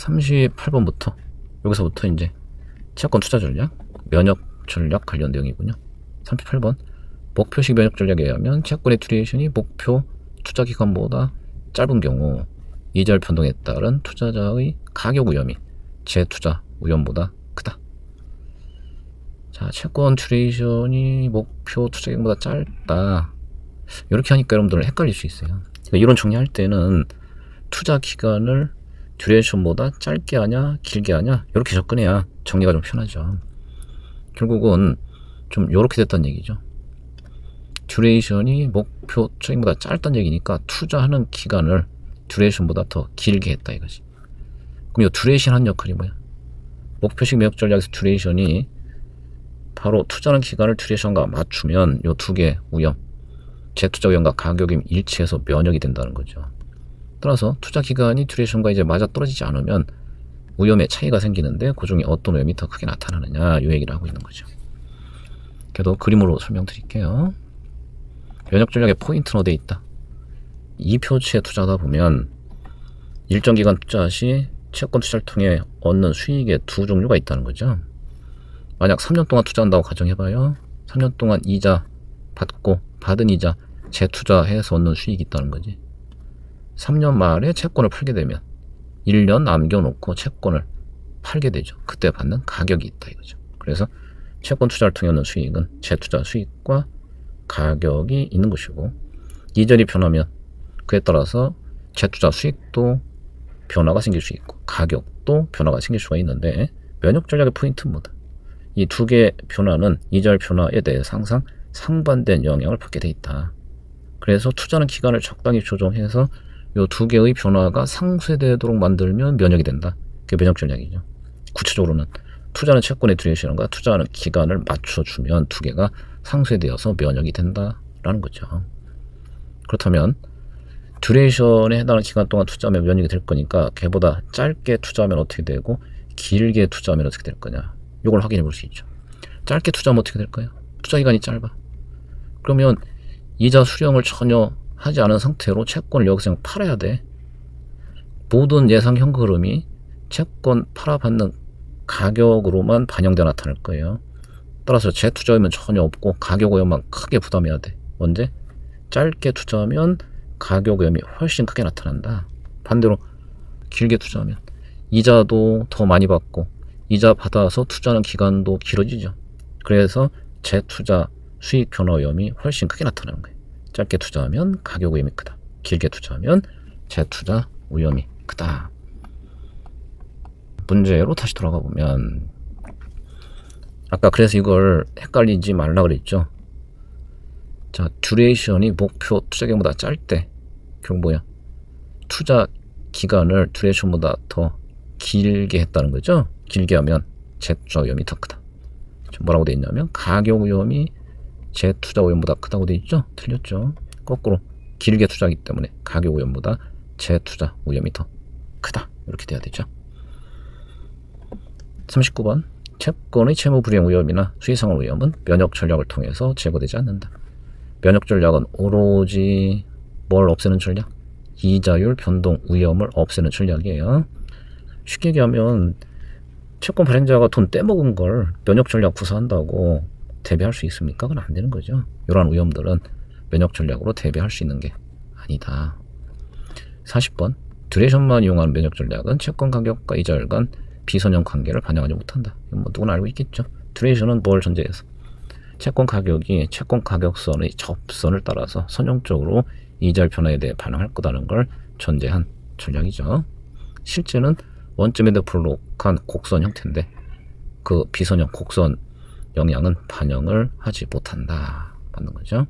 38번부터 여기서부터 이제 채권 투자 전략, 면역 전략 관련 내용이군요. 38번 목표식 면역 전략에 의하면 채권의 듀레이션이 목표 투자 기간보다 짧은 경우 이자율 변동에 따른 투자자의 가격 위험이 재투자 위험보다 크다. 자, 채권 듀레이션이 목표 투자 기간보다 짧다. 이렇게 하니까 여러분들은 헷갈릴 수 있어요. 그러니까 이론 정리할 때는 투자 기간을 듀레이션보다 짧게 하냐 길게 하냐 이렇게 접근해야 정리가 좀 편하죠. 결국은 좀 이렇게 됐다는 얘기죠. 듀레이션이 목표 투자 기간보다 짧다는 얘기니까 투자하는 기간을 듀레이션보다 더 길게 했다 이거지. 그럼 이 듀레이션 한 역할이 뭐야? 목표식 매력 전략에서 듀레이션이 바로 투자하는 기간을 듀레이션과 맞추면 이 두 개 위험, 재투자 위험과 가격이 일치해서 면역이 된다는 거죠. 따라서 투자 기간이 듀레이션과 이제 맞아 떨어지지 않으면 위험의 차이가 생기는데 그 중에 어떤 위험이 더 크게 나타나느냐 이 얘기를 하고 있는 거죠. 그래도 그림으로 설명드릴게요. 면역 전략의 포인트는 어디에 있다? 이 표치에 투자하다 보면 일정 기간 투자 시 채권 투자를 통해 얻는 수익의 두 종류가 있다는 거죠. 만약 3년 동안 투자한다고 가정해봐요. 3년 동안 이자 받고 받은 이자 재투자해서 얻는 수익이 있다는 거지. 3년 말에 채권을 팔게 되면 1년 남겨놓고 채권을 팔게 되죠. 그때 받는 가격이 있다 이거죠. 그래서 채권 투자를 통해 얻는 수익은 재투자 수익과 가격이 있는 것이고, 이자율이 변하면 그에 따라서 재투자 수익도 변화가 생길 수 있고 가격도 변화가 생길 수가 있는데, 면역 전략의 포인트는 뭐다? 이 두 개의 변화는 이자율 변화에 대해서 항상 상반된 영향을 받게 돼 있다. 그래서 투자하는 기간을 적당히 조정해서 이 두 개의 변화가 상쇄되도록 만들면 면역이 된다. 그게 면역 전략이죠. 구체적으로는 투자하는 채권의 듀레이션과 투자하는 기간을 맞춰주면 두 개가 상쇄되어서 면역이 된다라는 거죠. 그렇다면 듀레이션에 해당하는 기간 동안 투자하면 면역이 될 거니까 걔보다 짧게 투자하면 어떻게 되고 길게 투자하면 어떻게 될 거냐, 이걸 확인해 볼 수 있죠. 짧게 투자하면 어떻게 될까요? 투자 기간이 짧아. 그러면 이자 수령을 전혀 하지 않은 상태로 채권을 여기서 그냥 팔아야 돼. 모든 예상 현금 흐름이 채권 팔아받는 가격으로만 반영돼 나타날 거예요. 따라서 재투자 위험은 전혀 없고 가격 위험만 크게 부담해야 돼. 언제? 짧게 투자하면 가격 위험이 훨씬 크게 나타난다. 반대로 길게 투자하면 이자도 더 많이 받고 이자 받아서 투자하는 기간도 길어지죠. 그래서 재투자 수익 변화 위험이 훨씬 크게 나타나는 거예요. 짧게 투자하면 가격 위험이 크다. 길게 투자하면 재투자 위험이 크다. 문제로 다시 돌아가 보면, 아까 그래서 이걸 헷갈리지 말라 그랬죠. 자, 듀레이션이 목표 투자 기간보다 짧 때 결국 뭐야? 투자 기간을 듀레이션보다 더 길게 했다는 거죠. 길게 하면 재투자 위험이 더 크다. 뭐라고 돼 있냐면 가격 위험이 재투자 위험보다 크다고 돼 있죠. 틀렸죠. 거꾸로 길게 투자하기 때문에 가격 위험보다 재투자 위험이 더 크다. 이렇게 돼야 되죠. 39번 채권의 채무 불이행 위험이나 수익상환 위험은 면역 전략을 통해서 제거되지 않는다. 면역 전략은 오로지 뭘 없애는 전략? 이자율 변동 위험을 없애는 전략이에요. 쉽게 얘기하면 채권 발행자가 돈 떼먹은 걸 면역 전략 구사한다고 대비할 수 있습니까? 그건 안 되는 거죠. 이러한 위험들은 면역 전략으로 대비할 수 있는 게 아니다. 40번 듀레이션만 이용하는 면역 전략은 채권 가격과 이자율 간 비선형 관계를 반영하지 못한다. 이건 뭐 누구나 알고 있겠죠. 듀레이션은 뭘 전제해서? 채권 가격이 채권 가격선의 접선을 따라서 선형적으로 이자율 변화에 대해 반응할 거라는 걸 전제한 전략이죠. 실제는 원점에도 불록한 곡선 형태인데 그 비선형 곡선 영향은 반영을 하지 못한다. 맞는 거죠.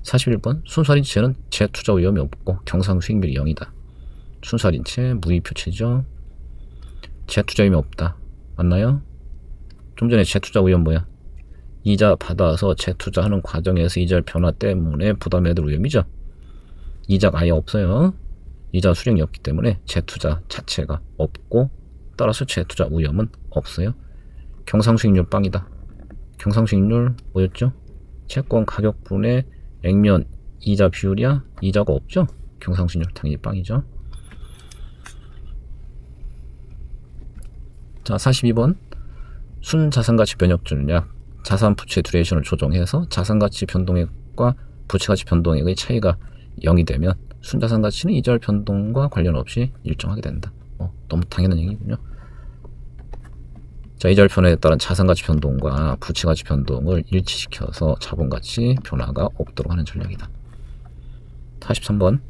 41번 순수할인채는 재투자 위험이 없고 경상수익률이 0이다. 순수할인채 무의표채죠. 재투자 위험이 없다. 맞나요? 좀 전에 재투자 위험 뭐야? 이자 받아서 재투자하는 과정에서 이자율 변화 때문에 부담해야 될 위험이죠. 이자가 아예 없어요. 이자 수령이 없기 때문에 재투자 자체가 없고 따라서 재투자 위험은 없어요. 경상수익률 빵이다. 경상수익률 뭐였죠? 채권 가격분의 액면 이자 비율이야? 이자가 없죠? 경상수익률 당연히 빵이죠. 자, 42번. 순자산가치 변역 전략. 자산 부채 듀레이션을 조정해서 자산가치 변동액과 부채가치 변동액의 차이가 0이 되면 순자산가치는 이자율 변동과 관련 없이 일정하게 된다. 너무 당연한 얘기군요. 자, 이자율 변화에 따른 자산가치 변동과 부채가치 변동을 일치시켜서 자본가치 변화가 없도록 하는 전략이다. 43번.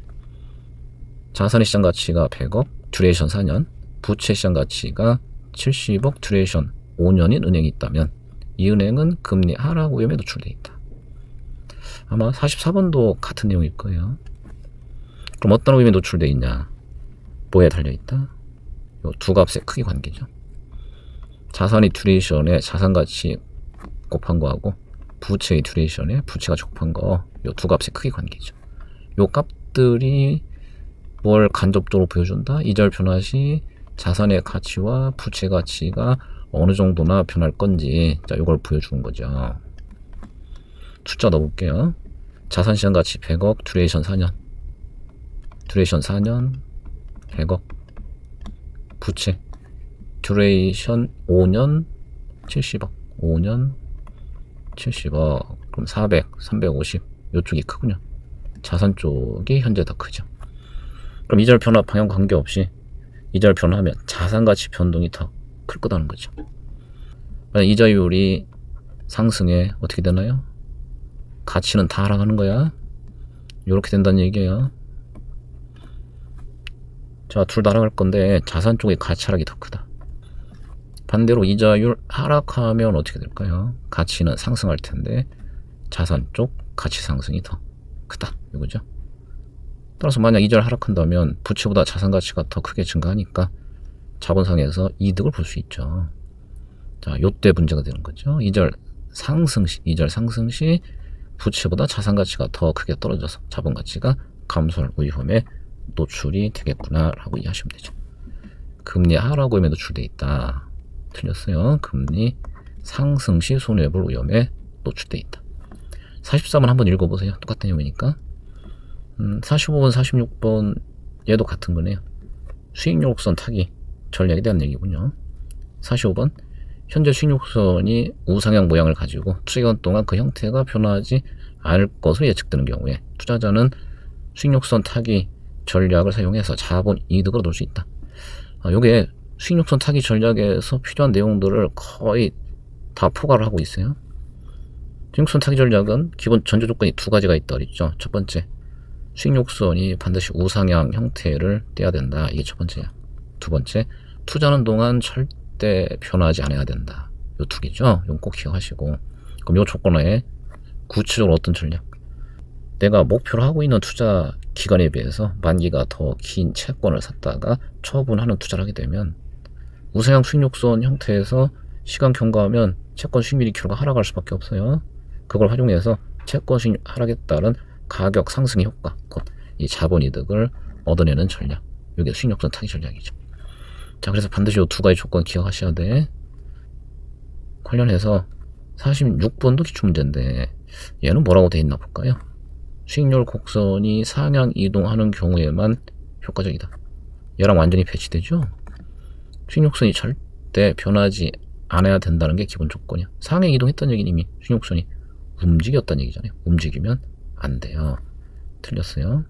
자산의 시장가치가 100억, 듀레이션 4년, 부채 시장가치가 70억, 듀레이션 5년인 은행이 있다면 이 은행은 금리 하락 위험에 노출되어 있다. 아마 44번도 같은 내용일 거예요. 그럼 어떤 위험에 노출되어 있냐? 뭐에 달려있다? 요 두 값의 크기 관계죠. 자산의 듀레이션에 자산가치 곱한 거하고 부채의 듀레이션에 부채가치 곱한 거, 요 두 값의 크기 관계죠. 요 값들이 뭘 간접적으로 보여준다? 이자율 변화 시 자산의 가치와 부채 가치가 어느 정도나 변할 건지, 자, 요걸 보여주는 거죠. 숫자 넣어볼게요. 자산 시장 가치 100억, 듀레이션 4년. 듀레이션 4년, 100억. 부채. 듀레이션 5년, 70억. 5년, 70억. 그럼 400, 350. 요쪽이 크군요. 자산 쪽이 현재 더 크죠. 그럼 이자율 변화 방향 관계없이 이자율 변화하면 자산 가치 변동이 더 클 거다는 거죠. 만약 이자율이 상승해 어떻게 되나요? 가치는 다 하락하는 거야. 이렇게 된다는 얘기예요. 자, 둘 다 하락할 건데 자산 쪽의 가치 하락이 더 크다. 반대로 이자율 하락하면 어떻게 될까요? 가치는 상승할 텐데 자산 쪽 가치 상승이 더 크다. 이거죠. 따라서 만약 이자율 하락한다면 부채보다 자산 가치가 더 크게 증가하니까 자본상에서 이득을 볼 수 있죠. 자, 요때 문제가 되는 거죠. 이자율 상승 시 부채보다 자산 가치가 더 크게 떨어져서 자본 가치가 감소할 위험에 노출이 되겠구나 라고 이해하시면 되죠. 금리 하락 위험에 노출돼 있다. 틀렸어요. 금리 상승 시 손해볼 위험에 노출돼 있다. 43번 한번 읽어보세요. 똑같은 내용이니까. 45번, 46번 얘도 같은 거네요. 수익률곡선 타기 전략에 대한 얘기군요. 45번. 현재 수익률곡선이 우상향 모양을 가지고 투자기간 동안 그 형태가 변화하지 않을 것으로 예측되는 경우에 투자자는 수익률곡선 타기 전략을 사용해서 자본 이득을 얻을 수 있다. 요게 수익률곡선 타기 전략에서 필요한 내용들을 거의 다 포괄을 하고 있어요. 수익률곡선 타기 전략은 기본 전제 조건이 두 가지가 있다 그랬죠. 첫 번째, 수익률곡선이 반드시 우상향 형태를 떼야 된다. 이게 첫 번째야. 두 번째, 투자하는 동안 절대 변화하지 않아야 된다. 요 두 개죠. 이건 꼭 기억하시고. 그럼 요 조건에 구체적으로 어떤 전략? 내가 목표로 하고 있는 투자 기간에 비해서 만기가 더 긴 채권을 샀다가 처분하는 투자를 하게 되면 우상향 수익률곡선 형태에서 시간 경과하면 채권 수익률이 결과 하락할 수밖에 없어요. 그걸 활용해서 채권 수익률 하락에 따른 가격 상승의 효과, 곧 이 자본이득을 얻어내는 전략. 이게 수익률곡선 타기 전략이죠. 자, 그래서 반드시 이 두 가지 조건 기억하셔야 돼. 관련해서 46번도 기출문제인데 얘는 뭐라고 돼 있나 볼까요? 수익률 곡선이 상향 이동하는 경우에만 효과적이다. 얘랑 완전히 배치되죠? 수익률 곡선이 절대 변하지 않아야 된다는 게 기본 조건이야. 상향 이동했다는 얘기는 이미 수익률 곡선이 움직였다는 얘기잖아요. 움직이면 안 돼요. 틀렸어요.